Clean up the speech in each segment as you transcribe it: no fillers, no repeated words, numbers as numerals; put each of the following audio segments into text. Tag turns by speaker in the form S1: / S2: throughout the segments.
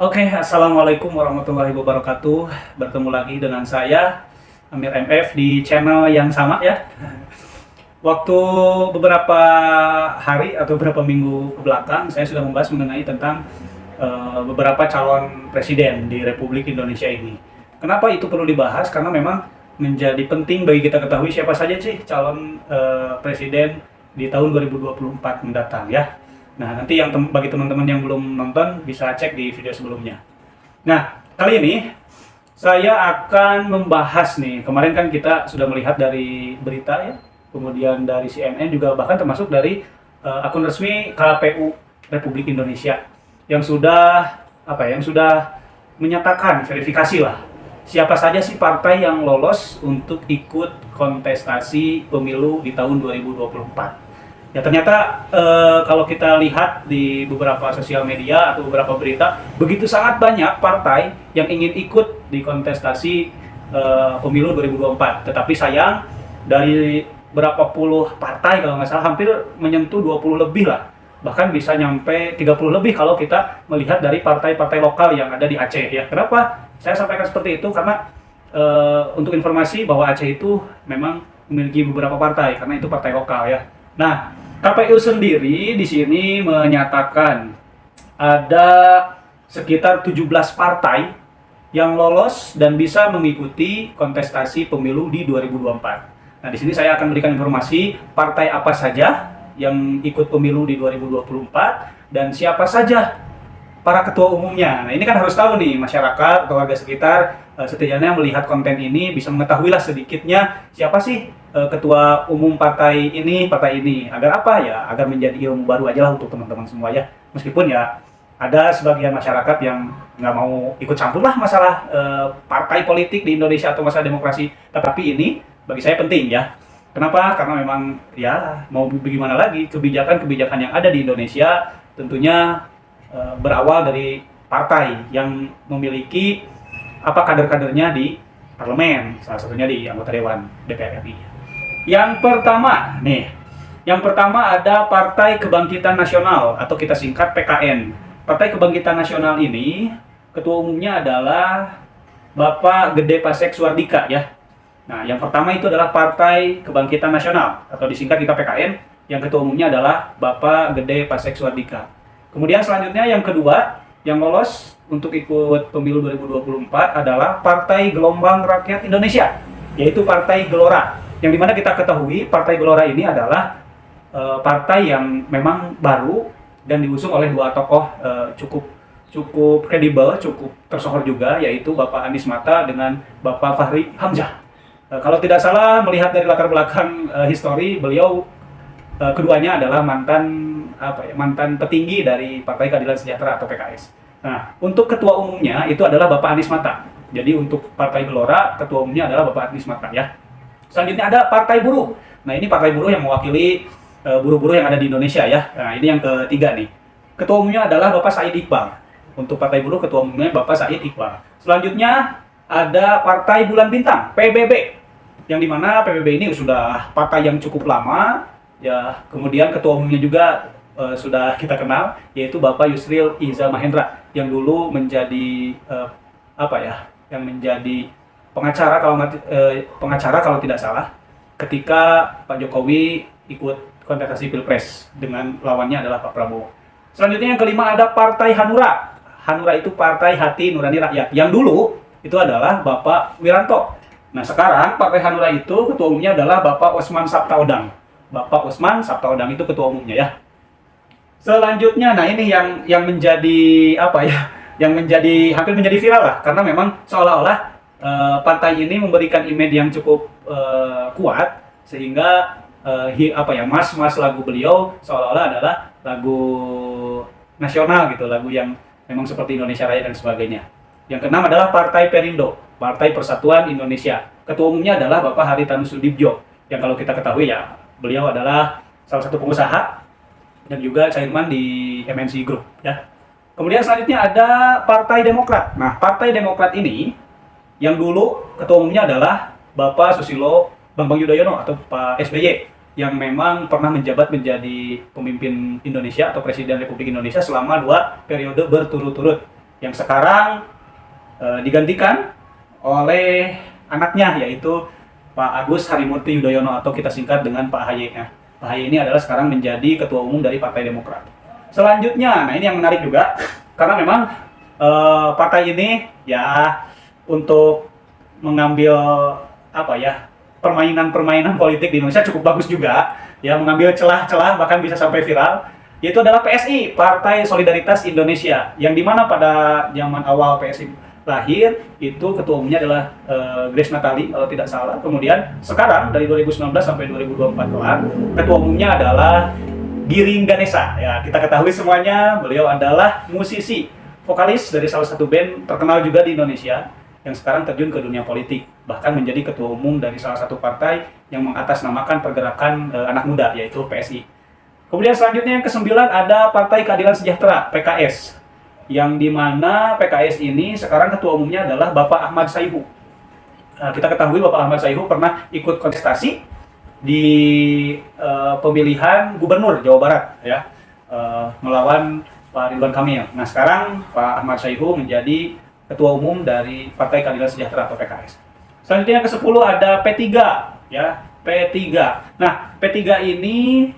S1: Oke, assalamualaikum warahmatullahi wabarakatuh. Bertemu lagi dengan saya, Amir MF, di channel yang sama ya. Waktu beberapa hari atau beberapa minggu ke belakang, saya sudah membahas mengenai tentang beberapa calon presiden di Republik Indonesia ini. Kenapa itu perlu dibahas? Karena memang menjadi penting bagi kita ketahui siapa saja sih calon presiden di tahun 2024 mendatang ya. Nah, nanti bagi teman-teman yang belum nonton bisa cek di video sebelumnya. Nah, kali ini saya akan membahas nih, kemarin kan kita sudah melihat dari berita ya, kemudian dari CNN juga, bahkan termasuk dari akun resmi KPU Republik Indonesia yang sudah yang sudah menyatakan verifikasi lah siapa saja sih partai yang lolos untuk ikut kontestasi pemilu di tahun 2024. Ya ternyata kalau kita lihat di beberapa sosial media atau beberapa berita, begitu sangat banyak partai yang ingin ikut di kontestasi pemilu 2024. Tetapi sayang, dari berapa puluh partai kalau nggak salah hampir menyentuh 20 lebih lah. Bahkan bisa nyampe 30 lebih kalau kita melihat dari partai-partai lokal yang ada di Aceh ya. Kenapa saya sampaikan seperti itu? Karena untuk informasi bahwa Aceh itu memang memiliki beberapa partai, karena itu partai lokal ya. Nah, KPU sendiri di sini menyatakan ada sekitar 17 partai yang lolos dan bisa mengikuti kontestasi pemilu di 2024. Nah, di sini saya akan berikan informasi partai apa saja yang ikut pemilu di 2024 dan siapa saja para ketua umumnya. Nah, ini kan harus tahu nih masyarakat atau warga sekitar, setidaknya melihat konten ini bisa mengetahui lah sedikitnya siapa sih ketua umum partai ini. Agar apa ya? Agar menjadi ilmu baru aja lah untuk teman-teman semua ya. Meskipun ya ada sebagian masyarakat yang nggak mau ikut campur lah masalah partai politik di Indonesia atau masalah demokrasi. Tapi ini bagi saya penting ya. Kenapa? Karena memang ya mau bagaimana lagi, kebijakan-kebijakan yang ada di Indonesia tentunya berawal dari partai yang memiliki kader-kadernya di parlemen, salah satunya di anggota Dewan DPR RI. Yang pertama ada Partai Kebangkitan Nasional atau kita singkat PKN. Partai Kebangkitan Nasional ini ketua umumnya adalah Bapak Gede Pasek Suardika ya. Nah, yang pertama itu adalah Partai Kebangkitan Nasional atau disingkat kita PKN, yang ketua umumnya adalah Bapak Gede Pasek Suardika. Kemudian selanjutnya yang kedua yang lolos untuk ikut pemilu 2024 adalah Partai Gelombang Rakyat Indonesia, yaitu Partai Gelora. Yang dimana kita ketahui Partai Gelora ini adalah partai yang memang baru dan diusung oleh dua tokoh cukup kredibel, cukup tersohor juga, yaitu Bapak Anies Mata dengan Bapak Fahri Hamzah. Kalau tidak salah melihat dari latar belakang histori, beliau keduanya adalah mantan petinggi dari Partai Keadilan Sejahtera atau PKS. Nah, untuk ketua umumnya itu adalah Bapak Anies Mata. Jadi untuk Partai Gelora, ketua umumnya adalah Bapak Anies Mata ya. Selanjutnya ada Partai Buruh. Nah, ini Partai Buruh yang mewakili buruh-buruh yang ada di Indonesia ya. Nah, ini yang ketiga nih. Ketua umumnya adalah Bapak Said Iqbal. Untuk Partai Buruh, ketua umumnya Bapak Said Iqbal. Selanjutnya ada Partai Bulan Bintang, PBB. Yang dimana PBB ini sudah partai yang cukup lama ya. Kemudian ketua umumnya juga sudah kita kenal, yaitu Bapak Yusril Iza Mahendra yang dulu menjadi yang menjadi pengacara kalau tidak salah ketika Pak Jokowi ikut kontestasi Pilpres dengan lawannya adalah Pak Prabowo. Selanjutnya yang kelima ada Partai Hanura. Hanura itu Partai Hati Nurani Rakyat yang dulu itu adalah Bapak Wiranto. Nah, sekarang Partai Hanura itu ketua umumnya adalah Bapak Osman Sabtaodang. Bapak Osman Sabtaodang itu ketua umumnya ya. Selanjutnya, nah ini yang menjadi yang hampir menjadi viral lah, karena memang seolah-olah partai ini memberikan image yang cukup kuat sehingga mas lagu beliau seolah-olah adalah lagu nasional gitu, lagu yang memang seperti Indonesia Raya dan sebagainya. Yang keenam adalah Partai Perindo, Partai Persatuan Indonesia. Ketua umumnya adalah Bapak Haritanu Sudibyo, yang kalau kita ketahui ya beliau adalah salah satu pengusaha dan juga chairman di MNC Group ya. Kemudian selanjutnya ada Partai Demokrat. Nah, Partai Demokrat ini yang dulu ketua umumnya adalah Bapak Susilo Bambang Yudhoyono atau Pak SBY, yang memang pernah menjabat menjadi pemimpin Indonesia atau Presiden Republik Indonesia selama 2 periode berturut-turut. yang sekarang digantikan oleh anaknya, yaitu Pak Agus Harimurti Yudhoyono atau kita singkat dengan Pak AHY. Pak AHY ini adalah sekarang menjadi Ketua Umum dari Partai Demokrat. Selanjutnya, nah ini yang menarik juga, karena memang partai ini ya untuk mengambil apa ya, permainan politik di Indonesia cukup bagus juga, ya, mengambil celah-celah bahkan bisa sampai viral, yaitu adalah PSI, Partai Solidaritas Indonesia, yang dimana pada zaman awal PSI lahir itu ketua umumnya adalah Grace Natali kalau tidak salah. Kemudian sekarang dari 2019 sampai 2024 kelar, ketua umumnya adalah Giring Ganesa. Ya, kita ketahui semuanya, beliau adalah musisi, vokalis dari salah satu band terkenal juga di Indonesia yang sekarang terjun ke dunia politik, bahkan menjadi ketua umum dari salah satu partai yang mengatasnamakan pergerakan anak muda, yaitu PSI. Kemudian selanjutnya yang ke-9 ada Partai Keadilan Sejahtera, PKS, yang dimana PKS ini sekarang ketua umumnya adalah Bapak Ahmad Sayhu. Kita ketahui Bapak Ahmad Sayhu pernah ikut kontestasi di pemilihan gubernur Jawa Barat, ya, melawan Pak Ridwan Kamil. Nah sekarang Pak Ahmad Sayhu menjadi ketua umum dari Partai Keadilan Sejahtera atau PKS. Selanjutnya yang ke-10 ada P3, ya, P3. Nah P3 ini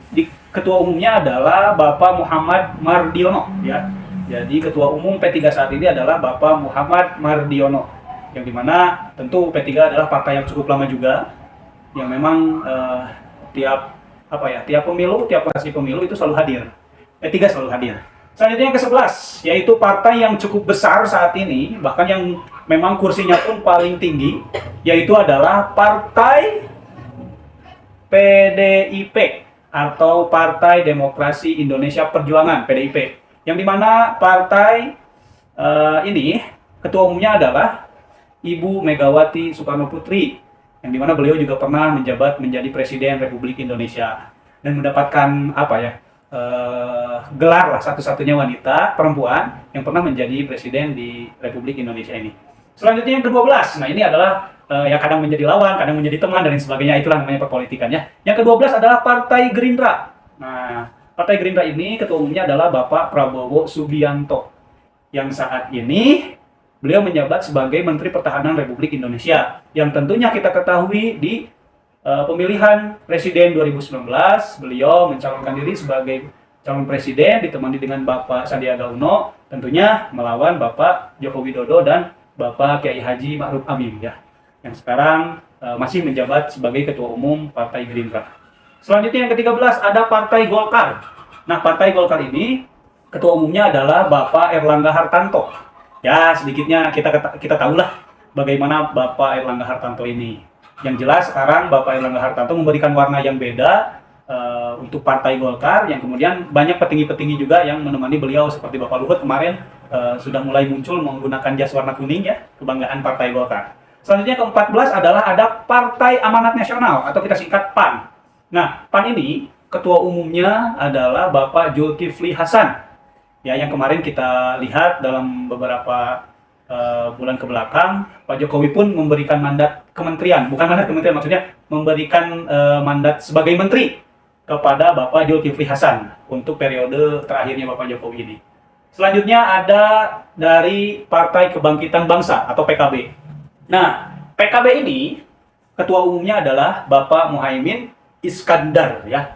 S1: ketua umumnya adalah Bapak Muhammad Mardiono, ya. Jadi ketua umum P3 saat ini adalah Bapak Muhammad Mardiono, yang dimana tentu P3 adalah partai yang cukup lama juga, yang memang tiap pemilu, tiap kali pemilu itu selalu hadir. P3 selalu hadir. Selanjutnya yang ke-11, yaitu partai yang cukup besar saat ini, bahkan yang memang kursinya pun paling tinggi, yaitu adalah Partai PDIP atau Partai Demokrasi Indonesia Perjuangan, PDIP. Yang dimana partai ini ketua umumnya adalah Ibu Megawati Soekarno Putri, yang dimana beliau juga pernah menjabat menjadi Presiden Republik Indonesia dan mendapatkan gelar lah, satu-satunya wanita perempuan yang pernah menjadi presiden di Republik Indonesia ini. Selanjutnya yang ke-12, nah ini adalah yang kadang menjadi lawan, kadang menjadi teman dan sebagainya, itulah namanya perpolitikannya. Yang ke-12 adalah Partai Gerindra. Nah Partai Gerindra ini ketua umumnya adalah Bapak Prabowo Subianto, yang saat ini beliau menjabat sebagai Menteri Pertahanan Republik Indonesia, yang tentunya kita ketahui di pemilihan Presiden 2019 beliau mencalonkan diri sebagai calon presiden ditemani dengan Bapak Sandiaga Uno, tentunya melawan Bapak Joko Widodo dan Bapak Kiai Haji Ma'ruf Amin, ya, yang sekarang masih menjabat sebagai ketua umum Partai Gerindra. Selanjutnya yang ke-13 ada Partai Golkar. Nah Partai Golkar ini ketua umumnya adalah Bapak Erlangga Hartanto. Ya sedikitnya kita tahulah bagaimana Bapak Erlangga Hartanto ini. Yang jelas sekarang Bapak Erlangga Hartanto memberikan warna yang beda untuk Partai Golkar, yang kemudian banyak petinggi-petinggi juga yang menemani beliau seperti Bapak Luhut kemarin sudah mulai muncul menggunakan jas warna kuning, ya, kebanggaan Partai Golkar. Selanjutnya ke-14 adalah ada Partai Amanat Nasional atau kita singkat PAN. Nah, PAN ini ketua umumnya adalah Bapak Zulkifli Hasan, ya, yang kemarin kita lihat dalam beberapa bulan ke belakang, Pak Jokowi pun memberikan mandat kementerian, bukan mandat kementerian, maksudnya memberikan mandat sebagai menteri kepada Bapak Zulkifli Hasan untuk periode terakhirnya Bapak Jokowi ini. Selanjutnya ada dari Partai Kebangkitan Bangsa atau PKB. Nah, PKB ini ketua umumnya adalah Bapak Muhaimin Iskandar, ya,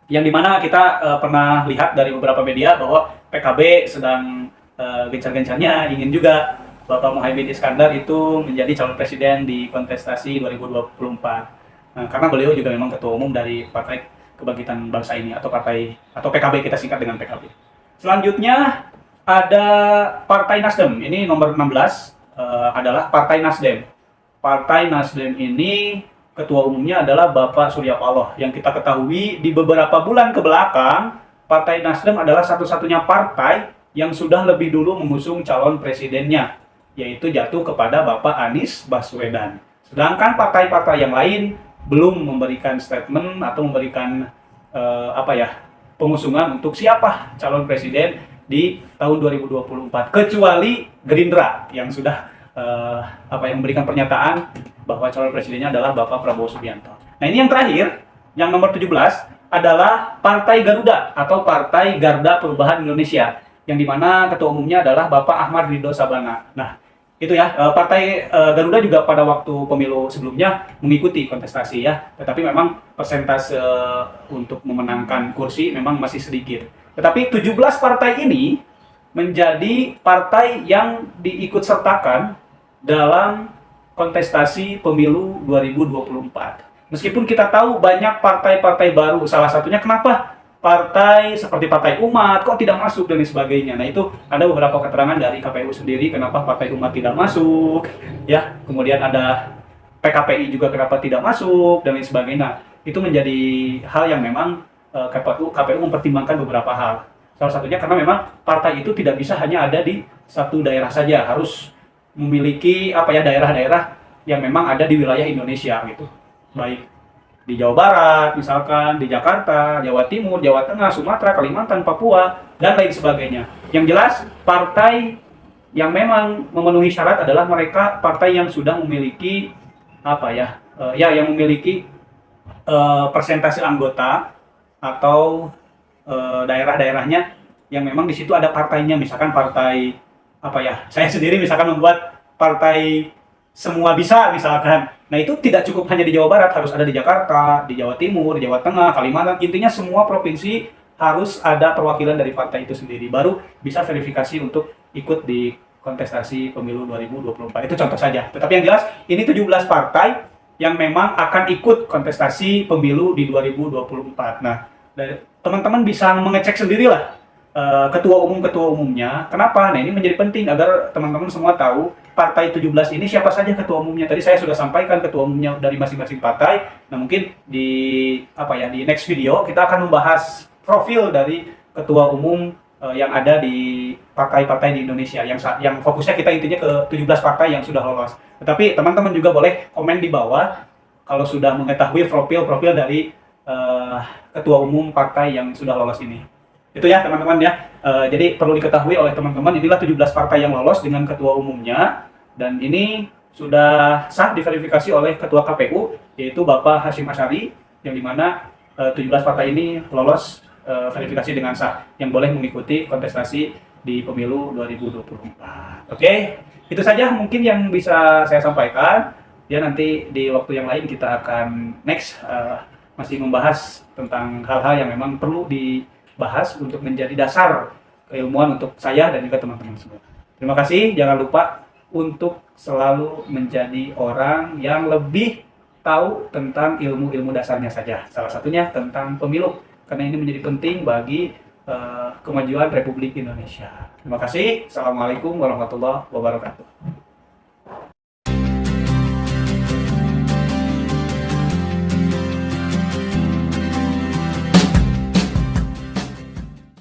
S1: yang dimana kita pernah lihat dari beberapa media bahwa PKB sedang gencar-gencarnya ingin juga Bapak Muhaimin Iskandar itu menjadi calon presiden di kontestasi 2024. Nah, karena beliau juga memang ketua umum dari Partai Kebangkitan Bangsa ini atau PKB, kita singkat dengan PKB. Selanjutnya ada Partai Nasdem. Ini nomor 16 adalah Partai Nasdem. Partai Nasdem ini ketua umumnya adalah Bapak Surya Paloh, yang kita ketahui di beberapa bulan ke belakang Partai Nasdem adalah satu-satunya partai yang sudah lebih dulu mengusung calon presidennya, yaitu jatuh kepada Bapak Anies Baswedan. Sedangkan partai-partai yang lain belum memberikan statement atau memberikan pengusungan untuk siapa calon presiden di tahun 2024, kecuali Gerindra yang sudah yang memberikan pernyataan bahwa calon presidennya adalah Bapak Prabowo Subianto. Nah ini yang terakhir, yang nomor 17 adalah Partai Garuda atau Partai Garda Perubahan Indonesia, yang dimana ketua umumnya adalah Bapak Ahmad Ridho Sabana. Nah, itu ya, Partai Garuda juga pada waktu pemilu sebelumnya mengikuti kontestasi ya, tetapi memang persentase untuk memenangkan kursi memang masih sedikit. Tetapi 17 partai ini menjadi partai yang diikut sertakan dalam kontestasi pemilu 2024. Meskipun kita tahu banyak partai-partai baru, salah satunya kenapa partai seperti Partai Umat kok tidak masuk dan lain sebagainya. Nah, itu ada beberapa keterangan dari KPU sendiri kenapa Partai Umat tidak masuk, ya. Kemudian ada PKPI juga kenapa tidak masuk dan lain sebagainya. Nah, itu menjadi hal yang memang KPU mempertimbangkan beberapa hal. Salah satunya karena memang partai itu tidak bisa hanya ada di satu daerah saja, harus memiliki daerah-daerah yang memang ada di wilayah Indonesia gitu. Baik di Jawa Barat, misalkan di Jakarta, Jawa Timur, Jawa Tengah, Sumatera, Kalimantan, Papua, dan lain sebagainya. Yang jelas, partai yang memang memenuhi syarat adalah mereka partai yang sudah memiliki yang memiliki persentase anggota atau daerah-daerahnya yang memang di situ ada partainya. Misalkan partai saya sendiri misalkan membuat partai semua bisa misalkan. Nah, itu tidak cukup hanya di Jawa Barat, harus ada di Jakarta, di Jawa Timur, Jawa Tengah, Kalimantan. Intinya semua provinsi harus ada perwakilan dari partai itu sendiri. Baru bisa verifikasi untuk ikut di kontestasi pemilu 2024. Itu contoh saja. Tetapi yang jelas, ini 17 partai yang memang akan ikut kontestasi pemilu di 2024. Nah, teman-teman bisa mengecek sendirilah ketua umumnya. Kenapa? Nah, ini menjadi penting agar teman-teman semua tahu partai 17 ini siapa saja ketua umumnya. Tadi saya sudah sampaikan ketua umumnya dari masing-masing partai. Nah, mungkin di di next video kita akan membahas profil dari ketua umum yang ada di partai-partai di Indonesia yang fokusnya kita intinya ke 17 partai yang sudah lolos. Tetapi teman-teman juga boleh komen di bawah kalau sudah mengetahui profil dari ketua umum partai yang sudah lolos ini. Itu ya teman-teman ya. Jadi perlu diketahui oleh teman-teman, inilah 17 partai yang lolos dengan ketua umumnya, dan ini sudah sah diverifikasi oleh ketua KPU yaitu Bapak Hasyim Asyari, yang dimana 17 partai ini lolos verifikasi dengan sah yang boleh mengikuti kontestasi di pemilu 2024. Oke, itu saja mungkin yang bisa saya sampaikan. Ya, nanti di waktu yang lain kita akan next masih membahas tentang hal-hal yang memang perlu dibahas untuk menjadi dasar keilmuan untuk saya dan juga teman-teman semua. Terima kasih, jangan lupa untuk selalu menjadi orang yang lebih tahu tentang ilmu-ilmu dasarnya saja. Salah satunya tentang pemilu, karena ini menjadi penting bagi kemajuan Republik Indonesia. Terima kasih. Assalamualaikum warahmatullahi wabarakatuh.